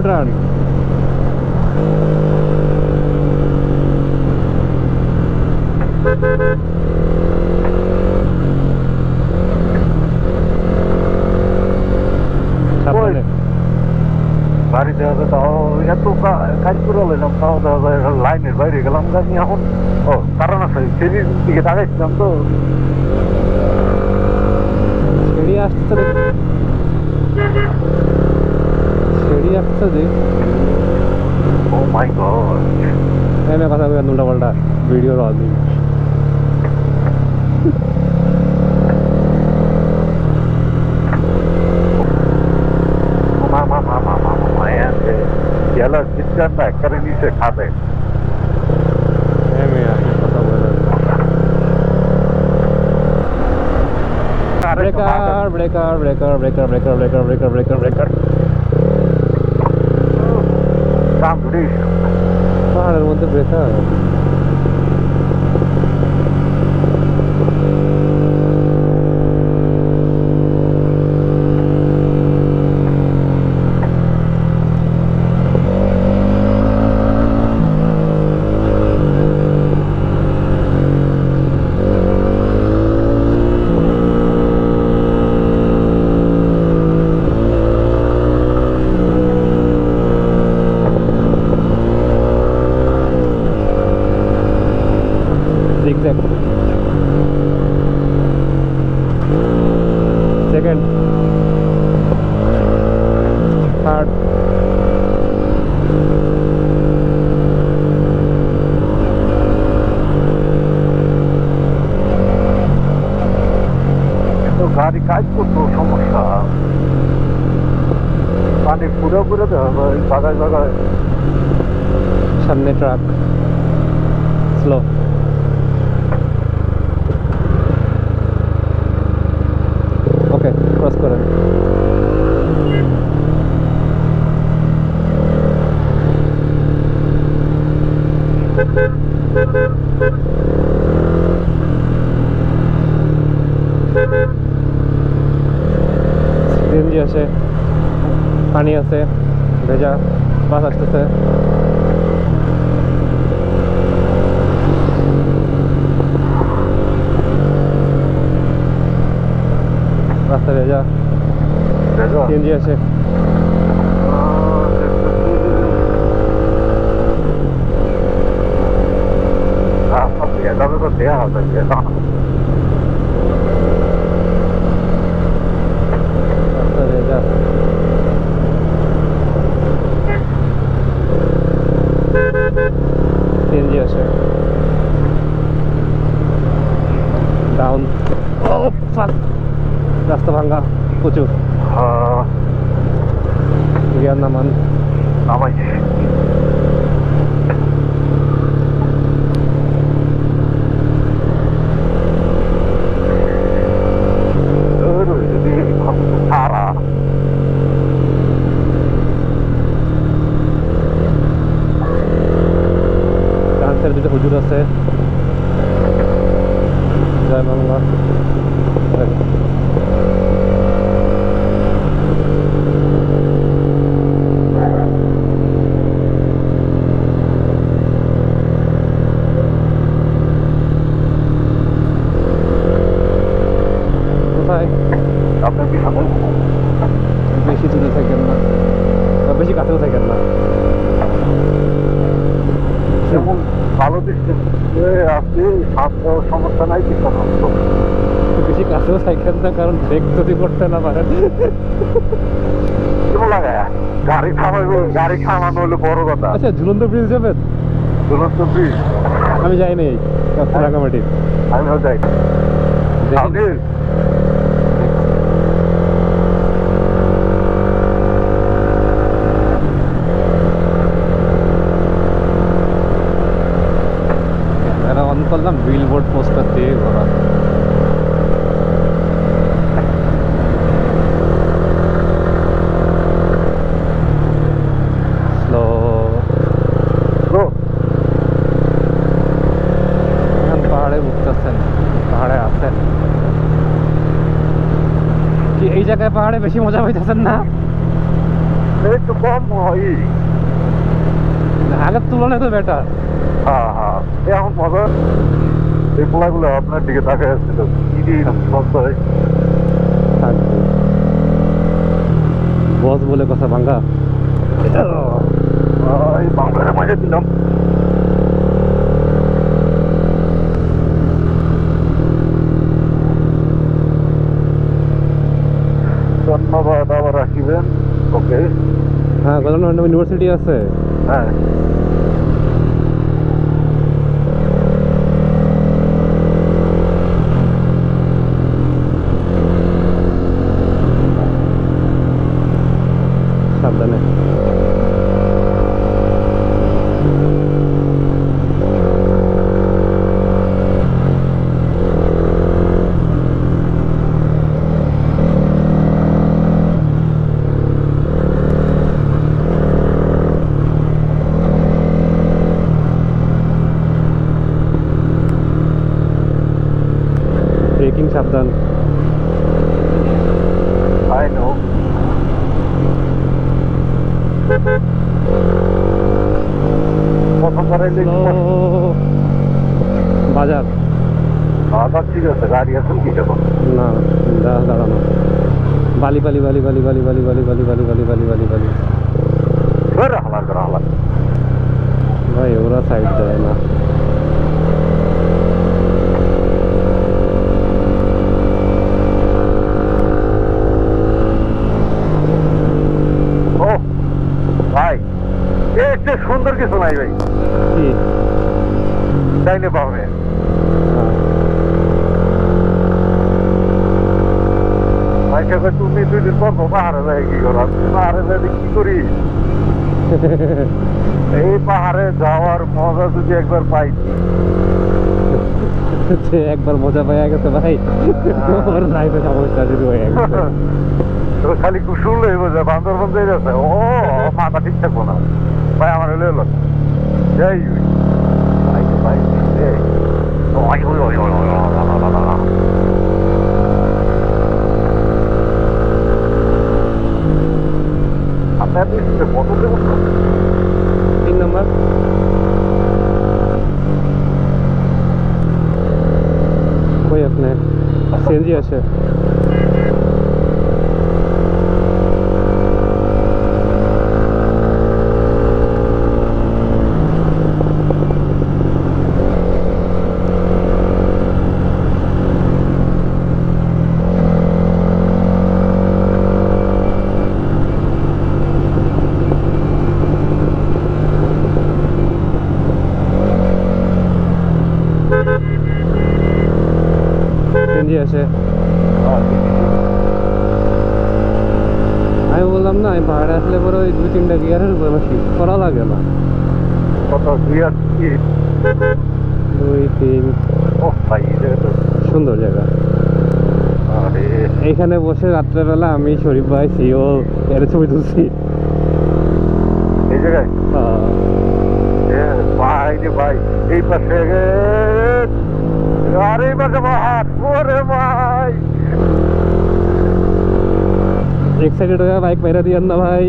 Turn. বাড়িতে হবে তাও এত কাজ করে হলাম, তাও দেখা যায় লাইনের বাইরে গেলাম আমি এখন। ও কারণ আছে, সিঁড়ির দিকে তাকাইছিলাম তো। সিঁড়ি আসছে দেখ, সিঁড়ি আসছে দেখ। ও মাই গড, मैं কথা কই উল্টা পাল্টা ভিডিও রাজি। গেল চিৎকারটা একবারে নিচে খাবে। কথা বলে breaker breaker breaker breaker breaker breaker breaker breaker breaker. পাহাড়ের মধ্যে ব্রেকার। zigzag second third তো গাড়ি কাজ করতো সমস্যা, মানে পুরো পুরো জায়গায় জায়গায়। সামনে ট্রাক স্লো। ওকে ক্রস করেন। সিএনজি আছে, পানি আছে, ভেজা বাস আসতেছে। রাস্তা ভেজা, সিএনজি আছে। যাবে তো দেওয়া হবে। রাস্তা ভেজা, সিএনজি আছে। ডাউন, ও ফাক, রাস্তা ভাঙ্গা প্রচুর। গিয়ার নামান, নামাইছে। সারা ডান্সের দুটো হুজুর আছে। জয় বাংলা। কোথায়? আপনার কি সামনে বেশি দূরে থাকেন না, বেশি কাছেও থাকেন না। যেমন ভালো দৃষ্টি আপনি স্বাস্থ্য সমস্যা নাই কি সমস্যা, বেশি কাছেও থাকেন না, কারণ ব্রেক যদি করতে না পারেন। কেমন লাগে গাড়ি থামাইবো, গাড়ি থামানো হলো বড় কথা। আচ্ছা, ঝুলন্ত ব্রিজ যাবেন? ঝুলন্ত ব্রিজ আমি যাই নাই রাঙামাটি। আমিও যাই। আপনি অন করলাম, বিল বোর্ড পোস্টার দিয়ে ঘোরা। স্লো এখন পাহাড়ে উঠতেছেন, পাহাড়ে আছেন কি? এই জায়গায় পাহাড়ে বেশি মজা পাইতেছেন না? একটু কম হয়। আগের তুলনায় তো বেটার। হ্যাঁ হ্যাঁ, এখন মজা। এই পোলাগুলো আপনার দিকে তাকায় আসছিল, কি সস্তায়। বস বলে কথা ভাঙ্গা। এই বাংলার মাঝে দিলাম। ধন্যবাদ, আবার আসিবেন। ওকে। হ্যাঁ, গভর্নমেন্ট ইউনিভার্সিটি আছে। হ্যাঁ, সাবধানে। ব্রেকিং সাবধান। I know. প্রথমবার এলে বাজার আবার ঠিক আছে, গাড়ি আছেন কি এখন? না, দাঁড়ানো। বালি বালি বালি বালি বালি বালি বালি বালি বালি বালি বালি বালি বালি। হালার করা হালার। ভাই ওরা সাইড দেয় না। ও ভাই, এর চেয়ে সুন্দর কিছু নাই ভাই। কি? তাইলে পাবে। ভাইকে কই তুমি 2 দিন পর পাহাড়ে যাই কি করো? পাহাড়ে যাই কি করি? এই পাহাড়ে যাওয়ার মজা যদি একবার পাই। সে একবার মজা পাইয়া গেছে ভাই, ওর লাইফে সমস্যা শুরু হয়ে গেছে। তো খালি কুসুল হইব যে বান্দরবন যাই যাচ্ছে, ও মাথা ঠিক থাকবো না ভাই। আমার হলে এলো যাই ভাই ভাই, আপনার কত দেবো? 3 নম্বর। কই আপনি? সিএনজি আছে। সিএনজি আছে। আমি বললাম না, আমি পাহাড়ে আসলে পরে ওই 2-3টা গিয়ারের উপর আমার শিফট করা লাগে না। কত 2 আর 3? 2-3। ও ভাই, এই জায়গা তো সুন্দর জায়গা। আরে এইখানে বসে রাত্রেবেলা আমি শরীফ ভাই সিও এর ছবি তুলছি। এই জায়গায় ভাই রে ভাই, এই পাশে আর এই পাশে পাহাড়। ওরে ভাই, এক্সাইটেড হয়ে বাইক মেরে দিয়েন না ভাই,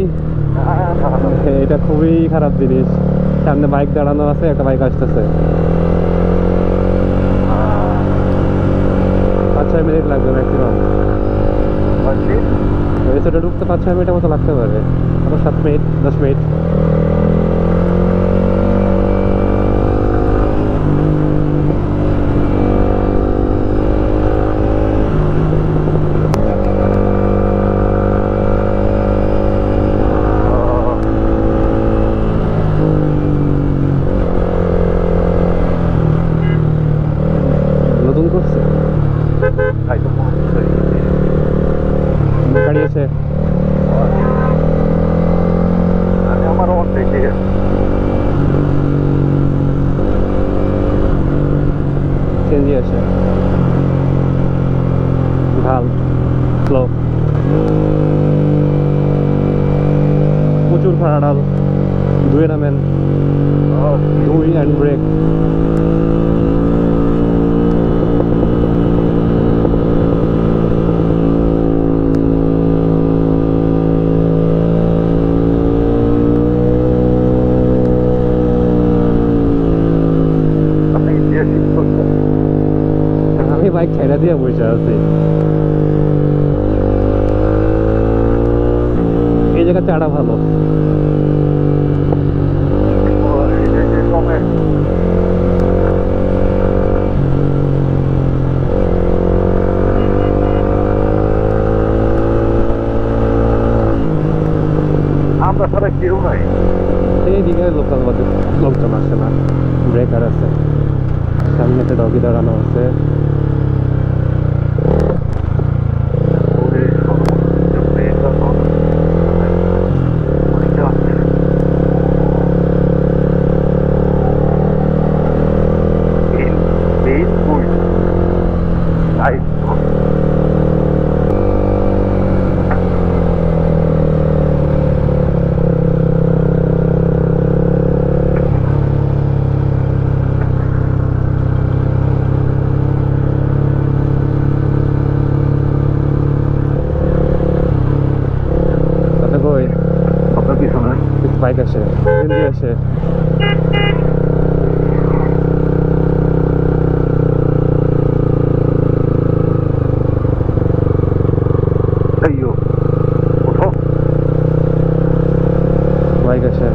এটা খুবই খারাপ জিনিস। সামনে বাইক দাঁড়ানো আছে, একটা বাইক আসতেছে। 5-6 মিনিট লাগবে ম্যাক্সিমাম। রিসোর্টে ঢুকতে 5-6 মিনিটের মতো লাগতে পারে, আরো 7 মিনিট 10 মিনিট। নতুন করছে গাড়ি আছে। আমার অনেক সিএনজি আছে। ঢাল স্লো, প্রচুর খাড়া ঢাল। 2 নামেন, 2 হ্যান্ড ব্রেক। টাকা দিয়ে বসে আছি। এই জায়গা চাটা ভালো। আমরা ছাড়া কেউ নাই। এইদিকে লোকাল বাসে লোকজন আসে না, ব্রেকার আছে, সামনে একটা ডগি দাঁড়ানো আছে। আপনার পিছনে বাইক আসে, হিন্দি আসে। বাইক আসে।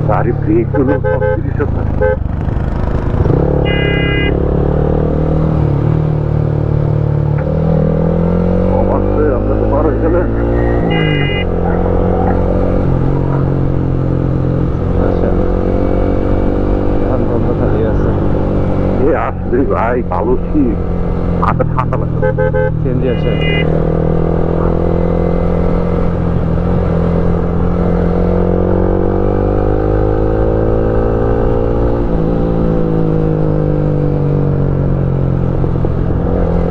গাড়ি ব্রেক গুলো সব জিনিস আমরা তো পার হয়ে গেলেন। আচ্ছা, এখন বন্ধ খালি আছে। এ আসলে ভাই ভালো শীত, মাথা ঠান্ডা লাগছে। সিএনজি আছে।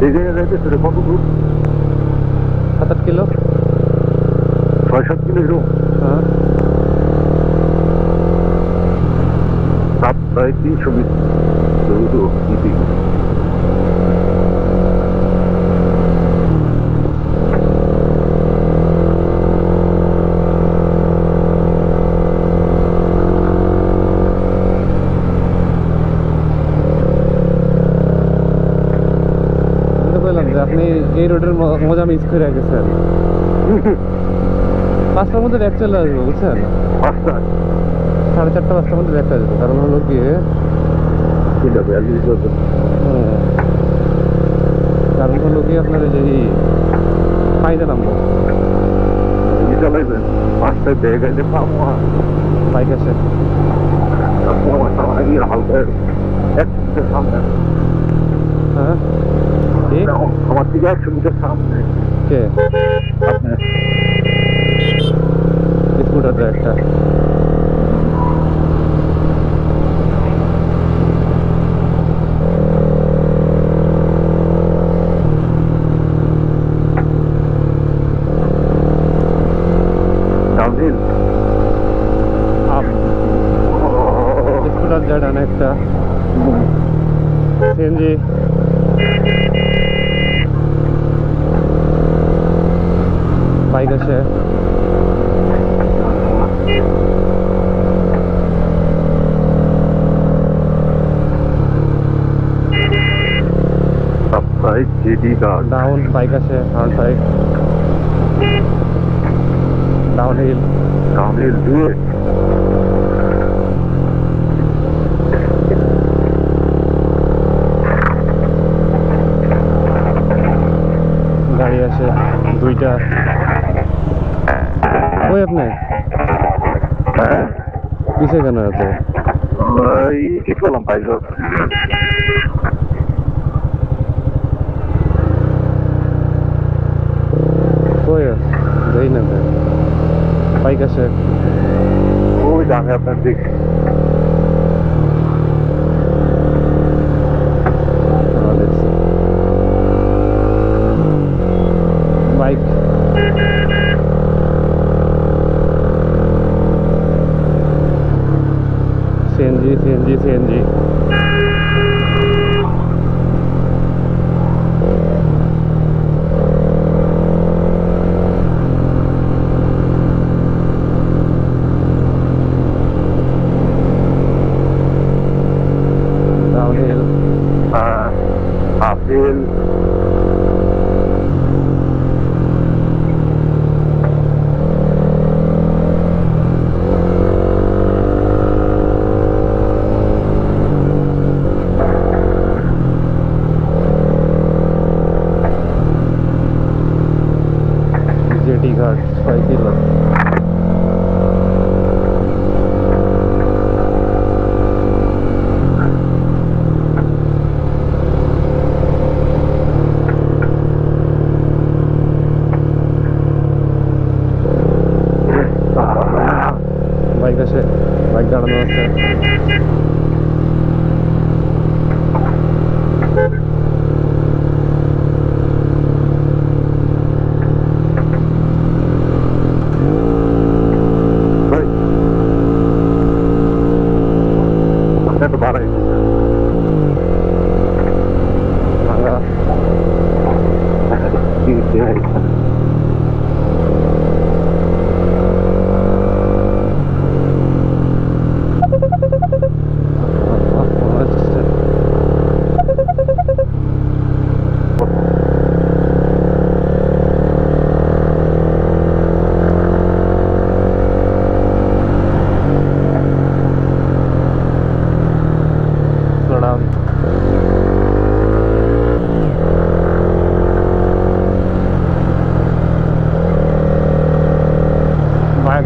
এই জায়গায় যাইতেছে রে কত দূর? 7-8 কিলো। 6-7 কিলো এরকম। হ্যাঁ, 300 মিটার। বললাম যে আপনি এই রোডের মজা মিস করে গেছেন। 5টার মধ্যে ব্যাগ চলে আসবো, বুঝছেন? 5টা 4:30 5টার মধ্যে ব্যাগটা আসবো, কারণ হলো গিয়ে কারণ হলো গিয়ে আপনার এই যে পাইতে নামবো। চালাইবেন 5টায় ব্যাগ আছে পাবো। বাইক আসে। হালকা এক মিটার সামনে। হ্যাঁ, ঠিক। আমার থেকে 100 মিটার সামনে। কে? আপনার স্কুটার একটা। ডাউনহিল আপ স্কুটার জাডান একটা সিএনজি। বাইক আছে। সাপ্তাহিক জেডি গার্ড ডাউন বাইক আছে, ফ্রন্ট বাইক ডাউনহিল। ডাউনহিল দিয়ে গাড়ি আছে 2টা। ওই আপনি পিছে কেন আছে? কি করলাম ভাই? কই দেই না বাইক আছে। ওই দামে আপনার দিক বাইক সিএনজি। আপেল জেটি ঘাট 6 কিলো। বাইক আসে, বাইক দাঁড়ানো আছে। বাড়াই ভাঙা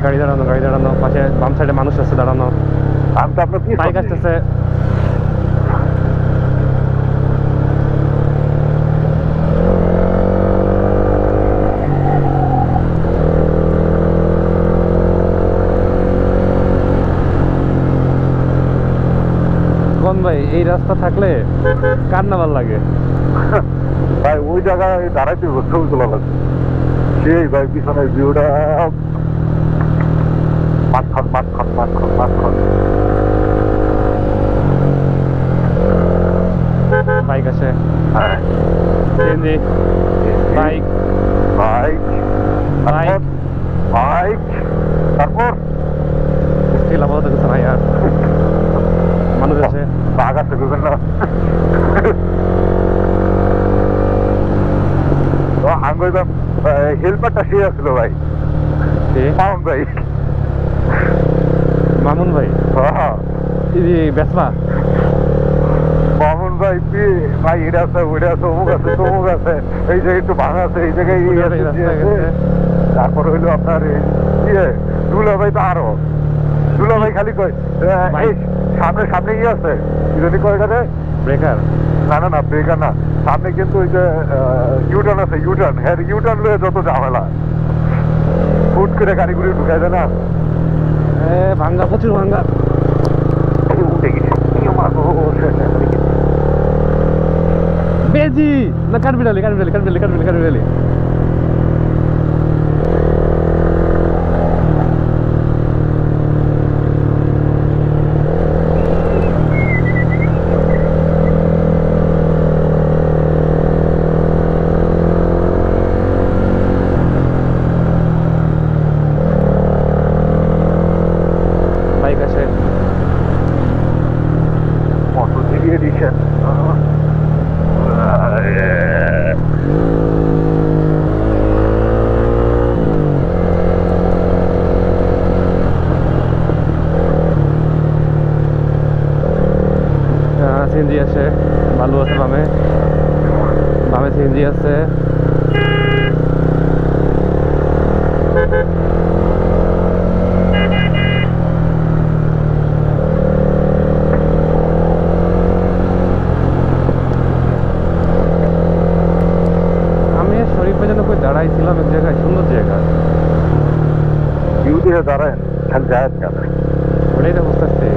গাড়ি দাঁড়ানো, গাড়ি দাঁড়ানো, পাশে বাম সাইডে মানুষ আছে দাঁড়ানো, আমি তো আপনার বাইক আসতেছে। কোন ভাই, এই রাস্তা থাকলে কান্নাবার লাগে। ভাই ওই জায়গায় দাঁড়াইতে ছবি তোলা লাগবে সেই ভাই পিছনের ভিউটা মাঝখান মাঝখান মাঝখান মাঝখান বাইক আসে, হ্যাঁ CNG, bike, bike bike, bike তারপর স্টিল আপাতত কিছু নাই আর। মানুষ আছে, বাঘ আছে বিভিন্ন তো আমি হেলমেটটা সে আসলো ভাই পাউন ভাই মামুন ভাই, হ্যাঁ বেসবা মামুন ভাই ভাই এটা আছে ওইটা আছে অমুক আছে তমুক আছে এই জায়গায় একটু ভাঙা আছে এই জায়গায় এই আছে, এই আছে। তারপর হইলো আপনার ইয়ে দুলা ভাই তো আরো দুলা ভাই খালি কয় এই সামনে সামনে ইয়ে আছে কি জানি কয় এখানে ব্রেকার। না না না ব্রেকার না সামনে কিন্তু ওই যে ইউটার্ন আছে ইউটার্ন হ্যাঁ ইউটার্ন লয়ে যত ঝামেলা ফুট করে গাড়িগুলি ঢুকাই দেয় না ভাঙ্গা, প্রচুর ভাঙ্গা। এই উঠে গেছে বেজি না, কাঠবিড়ালি কাঠবিড়ালি কাঠবিড়ালি কাঠবিড়ালি কাঠবিড়ালি। বাইক আসে, মোটর দিয়ে দিচ্ছেন সিএনজি আছে, বালু আছে বামে, বামে সিএনজি আছে। আমি শরীফে যেন কই দাঁড়াইছিলাম এক জায়গায়, সুন্দর জায়গা, ভিউ দিয়ে দাঁড়ায় খালি যায় কেন ওটাই তো বুঝতেছি।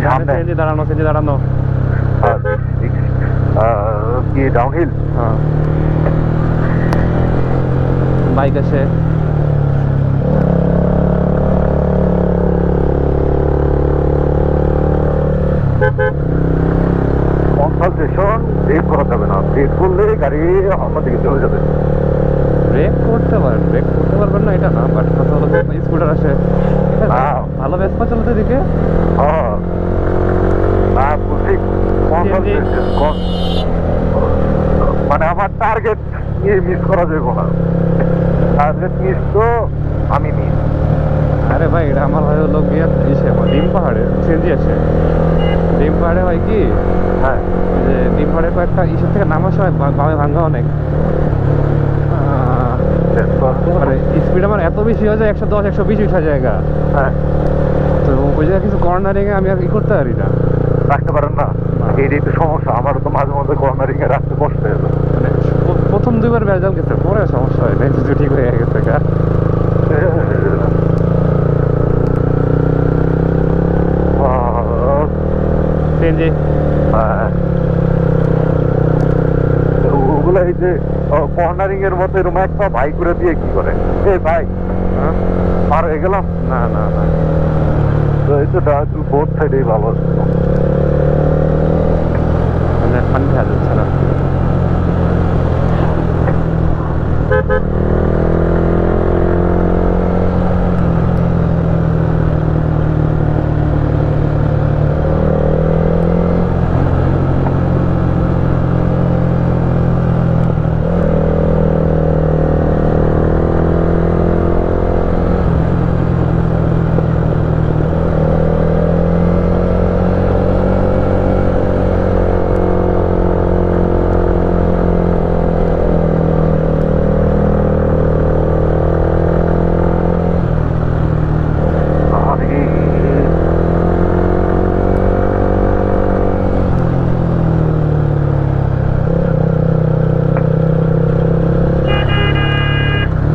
সামনে সিএনজি দাঁড়ানো, সিএনজি দাঁড়ানো। কি ডাউনহিল হ্যাঁ, বাইক আছে, কনসালটেশন ব্রেক করা যাবে না ব্রেক করলে গাড়ি আমার দিকে চলে যাবে ব্রেক করতে পারবেন না এটা না, বাট কথা হলো স্কুটার আসে, ভালো ব্যস্ত চলতে দিকে। না বলছি CNG মানে আমার টার্গেট নিয়ে মিস করা যাবে না, টার্গেট মিস তো আমি মিস। আরে ভাই এটা আমার হয় হলো গিয়ে ইসে ডিম পাহাড়ে সিএনজি আসে। ডিম পাহাড়ে হয় কি, হ্যাঁ যে ডিম পাহাড়ে কয়েকটা ইসের থেকে নামার সময় বামে ভাঙ্গা অনেক, মানে স্পিড আমার এত বেশি হয়ে যায় 110 120 উঠা জায়গা। হ্যাঁ তো ওই জায়গায় কিছু কর্নারিং এ আমি আর ই করতে পারি না, রাখতে পারেন না, এইটাই তো সমস্যা। আমারও তো মাঝে মধ্যে কর্নারিং এ রাখতে কষ্ট হয়ে যায়। মানে প্রথম দুইবার বেজাল গেছে, পরে সমস্যা হয় নাই, কিছু ঠিক হয়ে গেছে গা। সিএনজি ওগুলো এই যে কর্নারিং এর মতো এরকম একটা ভাই করে দিয়ে কি করে, এই ভাই হ্যাঁ পার হয়ে গেলাম। না না না তো এই তো বোথ সাইডেই ভালো আছে। মানে পানি খাওয়া যাচ্ছে না।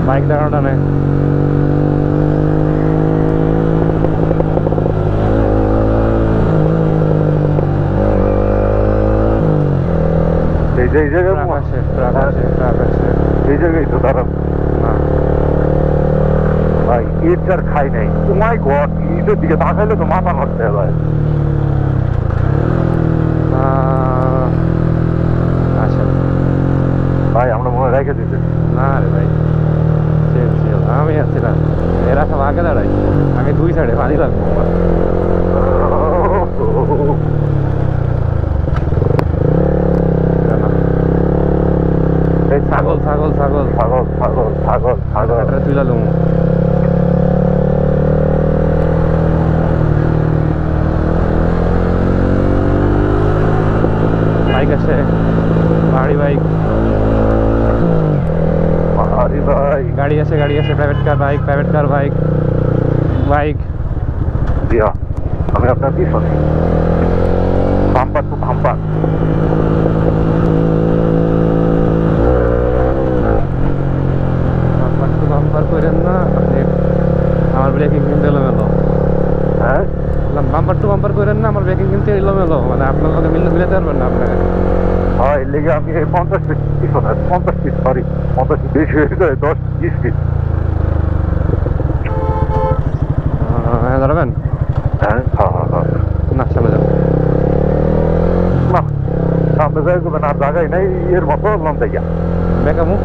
বাইক দাঁড়ানোটা নেই। এই যে এই জায়গায় ট্রাক আসে, ট্রাক আসে, ট্রাক আসে। এই জায়গায় তো দাঁড়ান না ভাই, এটার খাই নাই। ও মাই গড, ইটের দিকে তাকাইলে তো মাথা নষ্ট হয়ে যায়। আসে ভাই আমরা মনে রেখে দিতে। না রে ভাই, চিল চিল, আমি আছি না, এরা সব আগে দাঁড়াই, আমি দুই সাইডে পানি লাগবো আমার। এই ছাগল ছাগল ছাগল ছাগল ছাগল ছাগল ছাগল এটা তুই লালুম। বাইক আছে, ভারী বাইক, আরে ভাই গাড়ি আছে, গাড়ি আছে, private car bike, private car bike, bike. দিয়া আমি আপনার পিছনে bumper to bumper. Bumper to bumper করেন না আপনি, আমার ব্রেকিং কিন্তু এলোমেলো। হ্যাঁ বাম্পার টু বাম্পার করেন না, আমার ব্রেকিং কিন্তু এলোমেলো, মানে আপনার লগে মিলাতে পারবেন না আপনাকে। হয় এর লেগে আমি 50 ফিট পিছনে, 50 ফিট সরি 50 ফিট বেশি হয়ে যায়, 10-20 ফিট। হ্যাঁ দাঁড়াবেন হ্যাঁ হ্যাঁ হ্যাঁ না, সামনে যাবেন না, সামনে যাই যাবেন আর জায়গায় নেই এর মতো লম্বা গিয়া। বেকামু।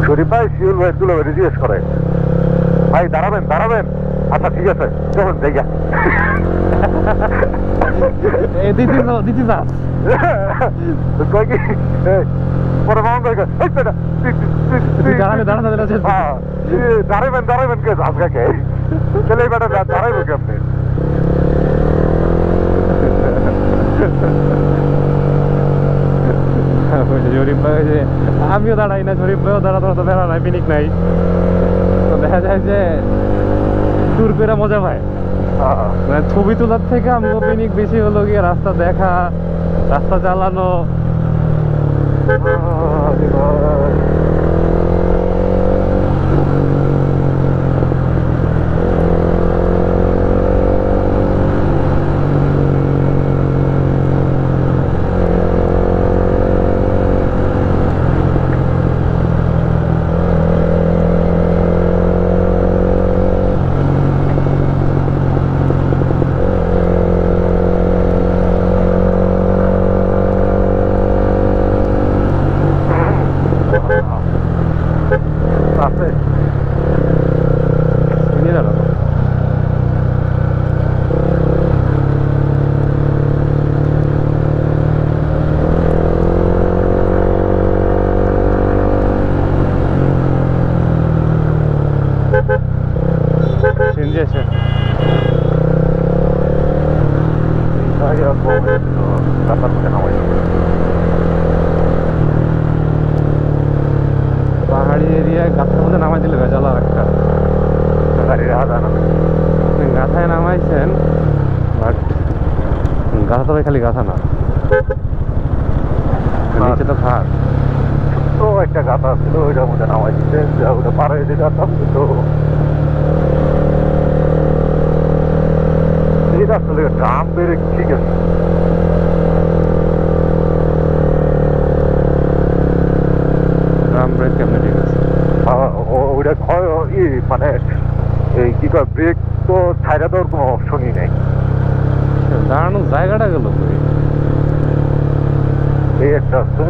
শরীফ ভাই শিউল ভাই তুলে ভাই জিজ্ঞেস করে, ভাই দাঁড়াবেন দাঁড়াবেন, আচ্ছা ঠিক আছে চলুন যাই গিয়া। দিদি যা কয় কি পরে মামন ভাই কয়, এই বেটা, দাঁড়াবে দাঁড়াতে হ্যাঁ, দাঁড়াবেন দাঁড়াবেন কে আজকে চলে বেটা দাঁড়াইব কি আপনি। জরিফ ভাই যে আমিও দাঁড়াই না, জরিফ ভাইও দাঁড়াতে তো বেড়া নাই, পিনিক নাই, তো দেখা যায় যে ট্যুর করে মজা পায়। মানে ছবি তোলার থেকে আমগো পিনিক বেশি হলো গিয়ে রাস্তা দেখা, রাস্তা চালানো। গাছের মধ্যে নামাই দিলে ভেজাল আর একটা গাড়ির হাজার গাথায় নামাইছেন বাট গাথা তো ভাই খালি গাথা না নিচে তো খাট তো একটা গাথা ছিল ওইটার মধ্যে নামাই দিতে ওটা পার হয়ে যেতে পারতাম কিন্তু এটা আসলে ড্রাম বেড়ে ঠিক আছে ড্রাম ব্রেক কেমনে ঠিক আছে ওইটা মানে এই কি কয় ব্রেক তো ছাইড়া দেওয়ার কোনো অপশনই নেই দাঁড়ানোর জায়গাটা গেল কই এই একটা আছে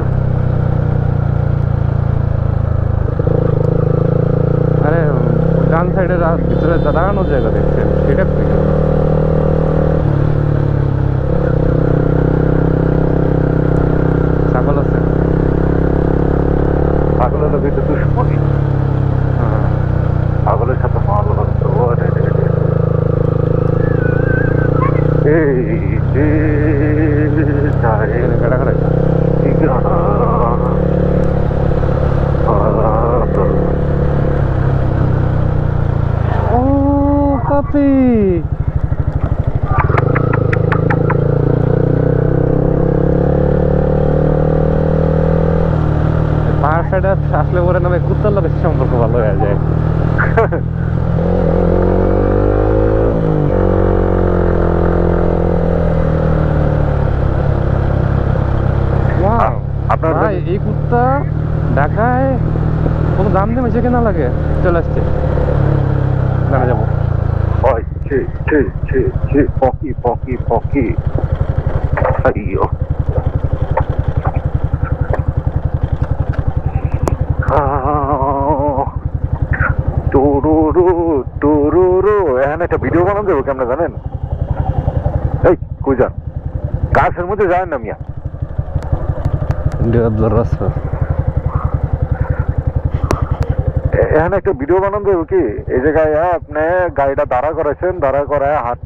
আরে ডান সাইডে ভিতরে দাঁড়ানোর জায়গা দেখছেন সেটা কই গেল ছাগল আছে পাগলের লোক একটু দুশ্মনী হ্যাঁ পাগলের সাথে মাল হতো এই যে এখানে কাটা কাটা ও পাপি পাহাড় সাইডে আসলে পরে নামে কুত্তার লোকের সম্পর্ক ভালো হয়ে যায় Wow! আপনার ভাই এই কুত্তা ঢাকায় কোনো দাম নেই বেশি কেনা লাগে চলে আসছে দাঁড়া যাবো ওই পকি আইয়ো টুরুরু এখানে একটা ভিডিও বানান দেবো কেমন জানেন এই কই যান গাছের মধ্যে যায় না মিয়া এখানে একটা ভিডিও বানান দেবো কি এই জায়গায় আপনি গাড়িটা দাঁড়া করেছেন দাঁড়া করায় হাতটা